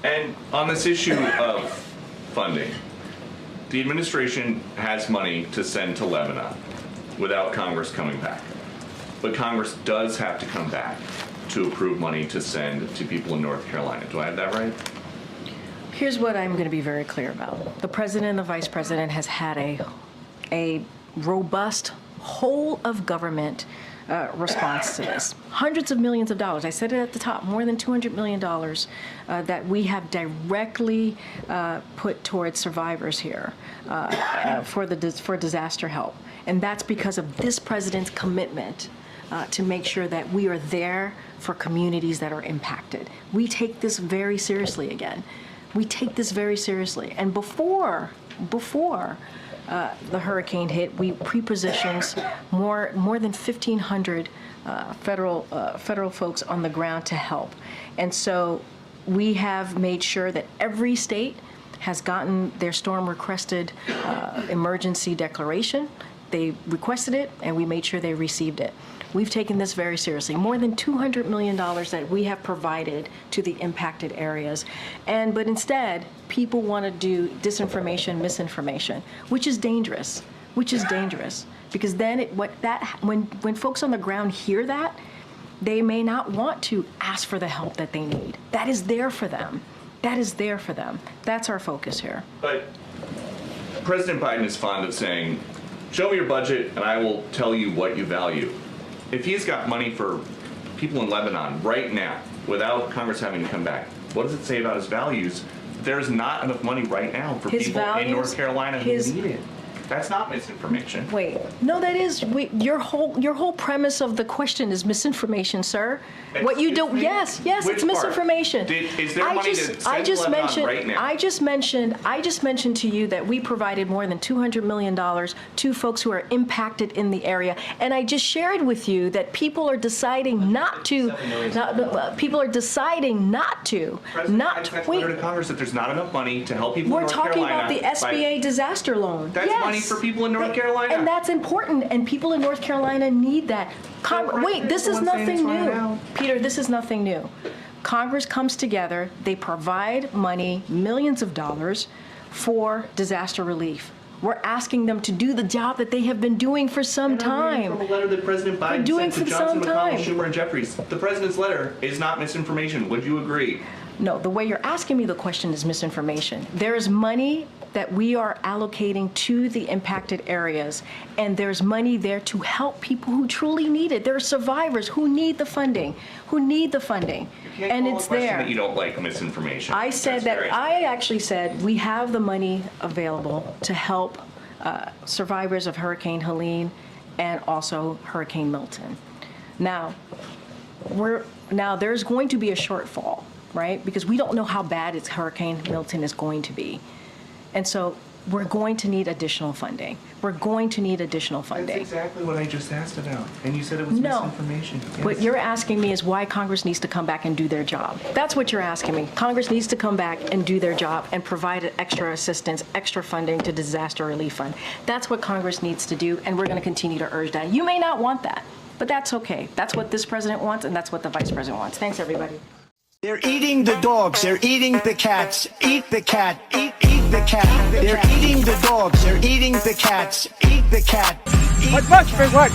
And on this issue of funding, the administration has money to send to Lebanon without Congress coming back. But Congress does have to come back to approve money to send to people in North Carolina. Do I have that right? Here's what I'm going to be very clear about. The president and the vice president has had a robust whole of government response to this. Hundreds of millions of dollars. I said it at the top, more than $200 million that we have directly put towards survivors here for disaster help. And that's because of this president's commitment to make sure that we are there for communities that are impacted. We take this very seriously again. We take this very seriously. And before the hurricane hit, we pre-positioned more than 1,500 federal folks on the ground to help. And so we have made sure that every state has gotten their storm requested emergency declaration. They requested it, and we made sure they received it. We've taken this very seriously. More than $200 million that we have provided to the impacted areas. But instead, people want to do disinformation, misinformation, which is dangerous, Because then when folks on the ground hear that, they may not want to ask for the help that they need. That is there for them. That's our focus here. But President Biden is fond of saying, show me your budget and I will tell you what you value. If he's got money for people in Lebanon right now, without Congress having to come back, what does it say about his values? There's not enough money right now for people in North Carolina who need it. That's not misinformation. Wait, no, that is your whole premise of the question is misinformation, sir. What you do? Yes, it's misinformation. Is there money to send to Lebanon right now? I just mentioned to you that we provided more than $200 million to folks who are impacted in the area, and I just shared with you that people are deciding not to. People are deciding not to. Letter to Congress that there's not enough money to help people in North Carolina. We're talking about the SBA disaster loan. That's money for people in North Carolina. And that's important, and people in North Carolina need that. Wait, this is nothing new. Peter, this is nothing new. Congress comes together, they provide money, millions of dollars, for disaster relief. We're asking them to do the job that they have been doing for some time. From a letter that President Biden sent to Johnson, McConnell, Schumer, and Jeffries. The president's letter is not misinformation. Would you agree? No, the way you're asking me the question is misinformation. There is money that we are allocating to the impacted areas, and there's money there to help people who truly need it. There are survivors who need the funding, and it's there. That you don't like misinformation. I actually said we have the money available to help survivors of Hurricane Helene and also Hurricane Milton. Now there's going to be a shortfall, right? Because we don't know how bad Hurricane Milton is going to be. And so we're going to need additional funding. That's exactly what I just asked about. And you said it was misinformation. Yes. What you're asking me is why Congress needs to come back and do their job. That's what you're asking me. Congress needs to come back and do their job and provide extra assistance, extra funding to disaster relief fund. That's what Congress needs to do, and we're going to continue to urge that. You may not want that, but that's okay. That's what this president wants, and that's what the vice president wants. Thanks, everybody. They're eating the dogs, they're eating the cats. Eat the cat, eat the cat. They're eating the dogs, they're eating the cats. Eat the cat. What?